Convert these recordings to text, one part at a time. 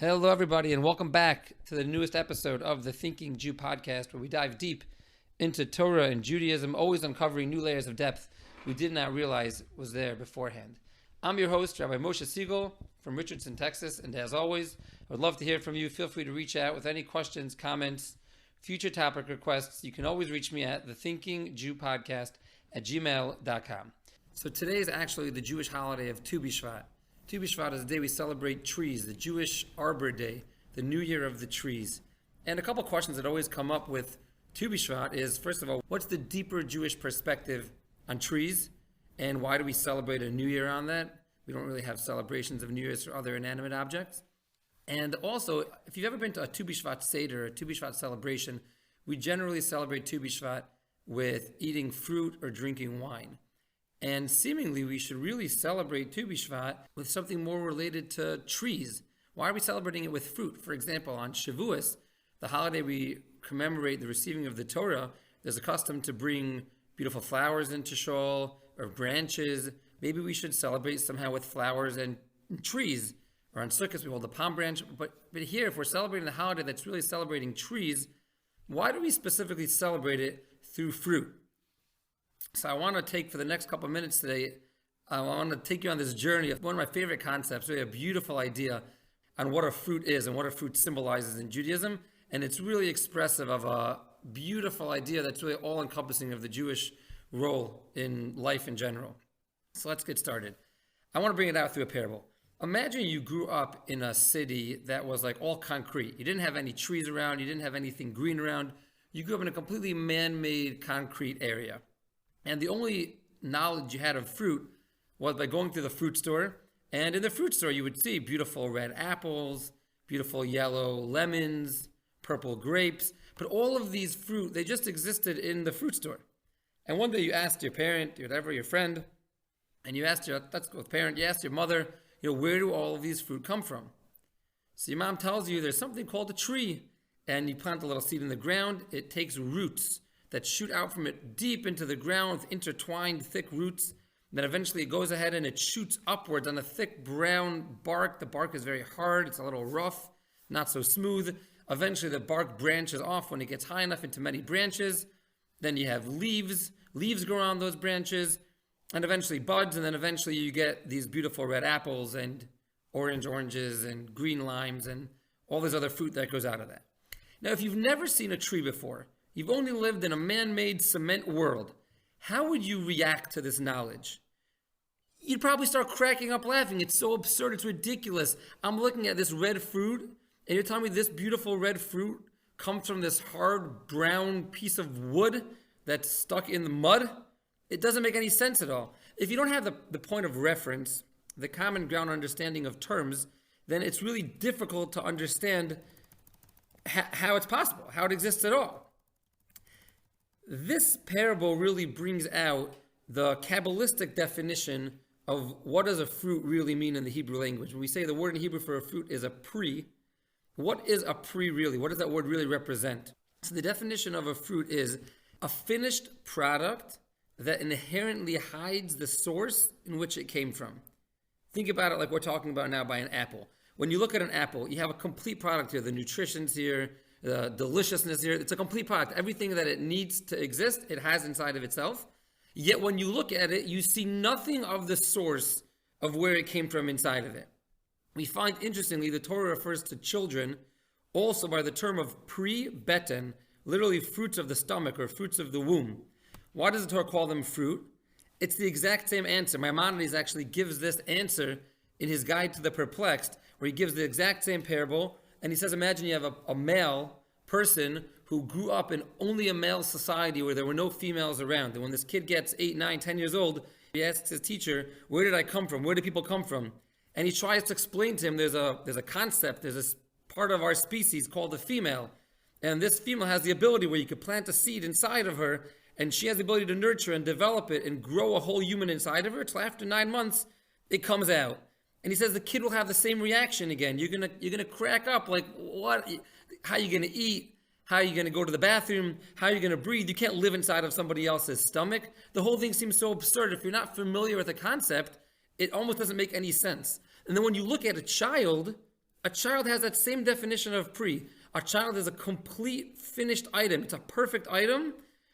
Hello, everybody, and welcome back to the newest episode of the Thinking Jew podcast, where we dive deep into Torah and Judaism, always uncovering new layers of depth we did not realize was there beforehand. I'm your host, Rabbi Moshe Siegel from Richardson, Texas, and as always, I would love to hear from you. Feel free to reach out with any questions, comments, future topic requests. You can always reach me at thethinkingjewpodcast@gmail.com. So today is actually the Jewish holiday of BiShevat. BiShevat is the day we celebrate trees, the Jewish Arbor Day, the New Year of the trees. And a couple questions that always come up with BiShevat is, first of all, what's the deeper Jewish perspective on trees? And why do we celebrate a New Year on that? We don't really have celebrations of New Year's for other inanimate objects. And also, if you've ever been to a BiShevat Seder, a BiShevat celebration, we generally celebrate BiShevat with eating fruit or drinking wine. And seemingly, we should really celebrate BiShevat with something more related to trees. Why are we celebrating it with fruit? For example, on Shavuos, the holiday we commemorate the receiving of the Torah, there's a custom to bring beautiful flowers into shul or branches. Maybe we should celebrate somehow with flowers and trees. Or on Sukkot, we hold a palm branch. But here, if we're celebrating the holiday that's really celebrating trees, why do we specifically celebrate it through fruit? So I want to take, for the next couple of minutes today, I want to take you on this journey of one of my favorite concepts, really a beautiful idea on what a fruit is and what a fruit symbolizes in Judaism. And it's really expressive of a beautiful idea that's really all-encompassing of the Jewish role in life in general. So let's get started. I want to bring it out through a parable. Imagine you grew up in a city that was like all concrete. You didn't have any trees around. You didn't have anything green around. You grew up in a completely man-made concrete area. And the only knowledge you had of fruit was by going through the fruit store. And in the fruit store, you would see beautiful red apples, beautiful yellow lemons, purple grapes. But all of these fruit, they just existed in the fruit store. And one day you asked your parent, your friend, and you asked you asked your mother, where do all of these fruit come from? So your mom tells you there's something called a tree. And you plant a little seed in the ground. It takes roots that shoot out from it deep into the ground with intertwined thick roots. Then eventually it goes ahead and it shoots upwards on a thick brown bark. The bark is very hard. It's a little rough, not so smooth. Eventually the bark branches off when it gets high enough into many branches. Then you have leaves. Leaves grow on those branches. And eventually buds. And then eventually you get these beautiful red apples and oranges and green limes and all this other fruit that goes out of that. Now, if you've never seen a tree before, you've only lived in a man-made cement world, how would you react to this knowledge? You'd probably start cracking up laughing. It's so absurd, it's ridiculous. I'm looking at this red fruit, and you're telling me this beautiful red fruit comes from this hard brown piece of wood that's stuck in the mud? It doesn't make any sense at all. If you don't have the point of reference, the common ground understanding of terms, then it's really difficult to understand how it's possible, how it exists at all. This parable really brings out the Kabbalistic definition of what does a fruit really mean in the Hebrew language. When we say the word in Hebrew for a fruit is a pri, what is a pri really? What does that word really represent? So the definition of a fruit is a finished product that inherently hides the source in which it came from. Think about it like we're talking about now by an apple. When you look at an apple, you have a complete product here. The nutrition's here, the deliciousness here. It's a complete product. Everything that it needs to exist, it has inside of itself. Yet when you look at it, you see nothing of the source of where it came from inside of it. We find, interestingly, the Torah refers to children also by the term of pre-beten, literally fruits of the stomach or fruits of the womb. Why does the Torah call them fruit? It's the exact same answer. Maimonides actually gives this answer in his Guide to the Perplexed, where he gives the exact same parable. And he says, imagine you have a male person who grew up in only a male society where there were no females around. And when this kid gets 8, 9, 10 years old, he asks his teacher, where did I come from? Where do people come from? And he tries to explain to him there's a concept, there's this part of our species called a female. And this female has the ability where you could plant a seed inside of her, and she has the ability to nurture and develop it and grow a whole human inside of her. Till after 9 months, it comes out. And he says the kid will have the same reaction again. You're gonna crack up like, what? How are you gonna eat? How are you gonna go to the bathroom? How are you gonna breathe? You can't live inside of somebody else's stomach. The whole thing seems so absurd. If you're not familiar with the concept, it almost doesn't make any sense. And then when you look at a child, A child has that same definition of pri. A child is a complete finished item. It's a perfect item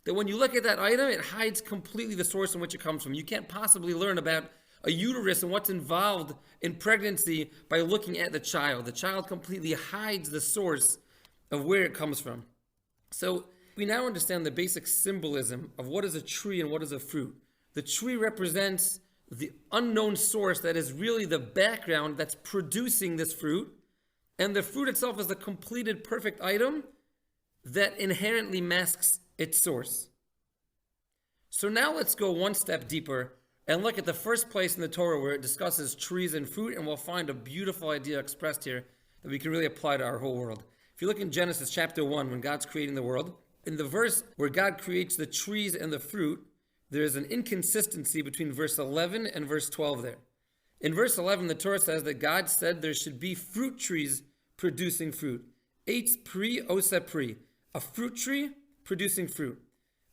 that when you look at that item, it hides completely the source in which it comes from. You can't possibly learn about a uterus and what's involved in pregnancy by looking at the child. The child completely hides the source of where it comes from. So we now understand the basic symbolism of what is a tree and what is a fruit. The tree represents the unknown source that is really the background that's producing this fruit. And the fruit itself is a completed perfect item that inherently masks its source. So now let's go one step deeper and look at the first place in the Torah where it discusses trees and fruit, and we'll find a beautiful idea expressed here that we can really apply to our whole world. If you look in Genesis chapter 1, when God's creating the world, in the verse where God creates the trees and the fruit, there is an inconsistency between verse 11 and verse 12 there. In verse 11, the Torah says that God said there should be fruit trees producing fruit. Eitz pri osa pri, a fruit tree producing fruit.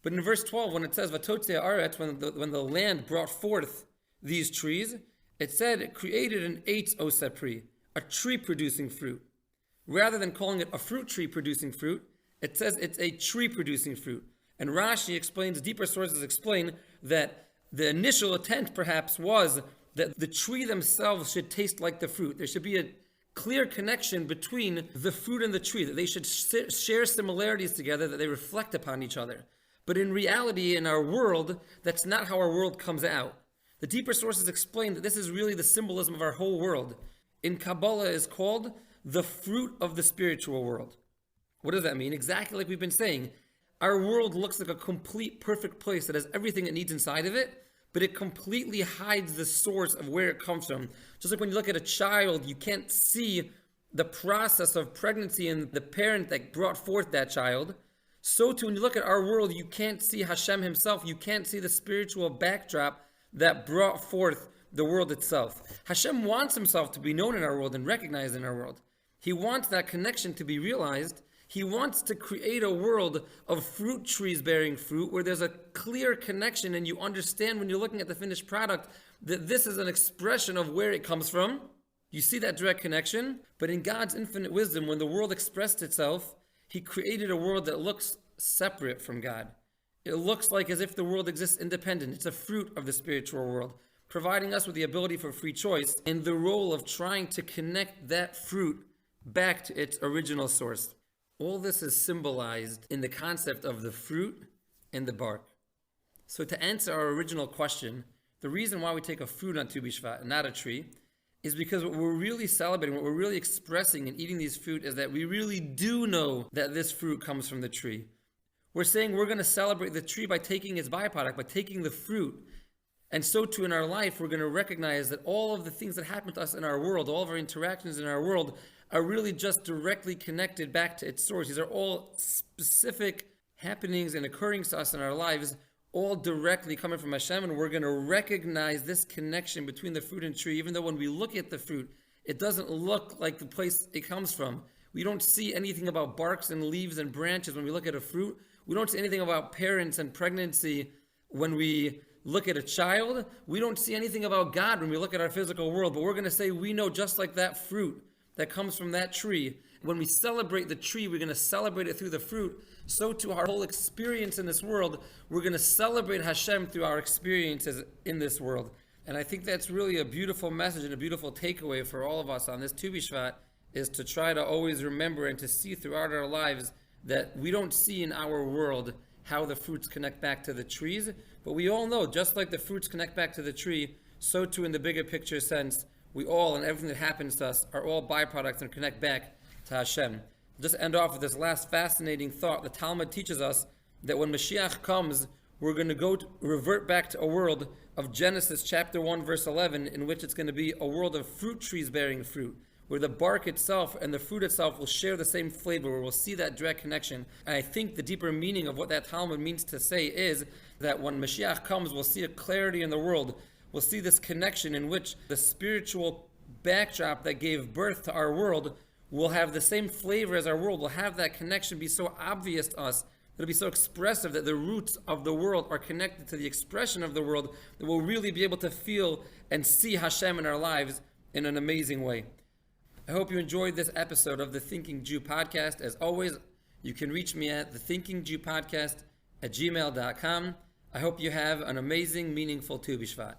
But in verse 12, when it says Vatotzei haaretz, when the land brought forth these trees, it said it created an eitz osa pri, a tree producing fruit. Rather than calling it a fruit tree producing fruit, it says it's a tree producing fruit. And Rashi explains, deeper sources explain that the initial intent perhaps was that the tree themselves should taste like the fruit. There should be a clear connection between the fruit and the tree, that they should share similarities together, that they reflect upon each other. But in reality, in our world, that's not how our world comes out. The deeper sources explain that this is really the symbolism of our whole world. In Kabbalah is called the fruit of the spiritual world. What does that mean? Exactly like we've been saying. Our world looks like a complete, perfect place that has everything it needs inside of it, but it completely hides the source of where it comes from. Just like when you look at a child, you can't see the process of pregnancy and the parent that brought forth that child. So too, when you look at our world, you can't see Hashem himself. You can't see the spiritual backdrop that brought forth the world itself. Hashem wants himself to be known in our world and recognized in our world. He wants that connection to be realized. He wants to create a world of fruit trees bearing fruit where there's a clear connection and you understand when you're looking at the finished product that this is an expression of where it comes from. You see that direct connection, but in God's infinite wisdom, when the world expressed itself, he created a world that looks separate from God. It looks like as if the world exists independent. It's a fruit of the spiritual world, providing us with the ability for free choice and the role of trying to connect that fruit back to its original source. All this is symbolized in the concept of the fruit and the bark. So to answer our original question, the reason why we take a fruit on Tu BiShevat and not a tree is because what we're really celebrating, what we're really expressing in eating these fruit is that we really do know that this fruit comes from the tree. We're saying we're going to celebrate the tree by taking its byproduct, by taking the fruit. And so too in our life, we're going to recognize that all of the things that happen to us in our world, all of our interactions in our world are really just directly connected back to its source. These are all specific happenings and occurrings to us in our lives, all directly coming from Hashem, and we're going to recognize this connection between the fruit and tree, even though when we look at the fruit, it doesn't look like the place it comes from. We don't see anything about barks and leaves and branches when we look at a fruit. We don't see anything about parents and pregnancy when we look at a child. We don't see anything about God when we look at our physical world, but we're going to say we know just like that fruit that comes from that tree. When we celebrate the tree, we're going to celebrate it through the fruit. So to our whole experience in this world, we're going to celebrate Hashem through our experiences in this world. And I think that's really a beautiful message and a beautiful takeaway for all of us on this Tu BiShevat, is to try to always remember and to see throughout our lives that we don't see in our world how the fruits connect back to the trees, but we all know, just like the fruits connect back to the tree, so too in the bigger picture sense, we all and everything that happens to us are all byproducts and connect back to Hashem. Just end off with this last fascinating thought. The Talmud teaches us that when Mashiach comes, we're going to revert back to a world of Genesis chapter 1 verse 11, in which it's going to be a world of fruit trees bearing fruit, where the bark itself and the fruit itself will share the same flavor, where we'll see that direct connection. And I think the deeper meaning of what that Talmud means to say is that when Mashiach comes, we'll see a clarity in the world. We'll see this connection in which the spiritual backdrop that gave birth to our world will have the same flavor as our world. Will have that connection be so obvious to us, it'll be so expressive that the roots of the world are connected to the expression of the world, that we'll really be able to feel and see Hashem in our lives in an amazing way. I I hope you enjoyed this episode of the Thinking Jew podcast. As always, you can reach me at thethinkingjewpodcast@gmail.com. I hope you have an amazing, meaningful Tu BiShevat.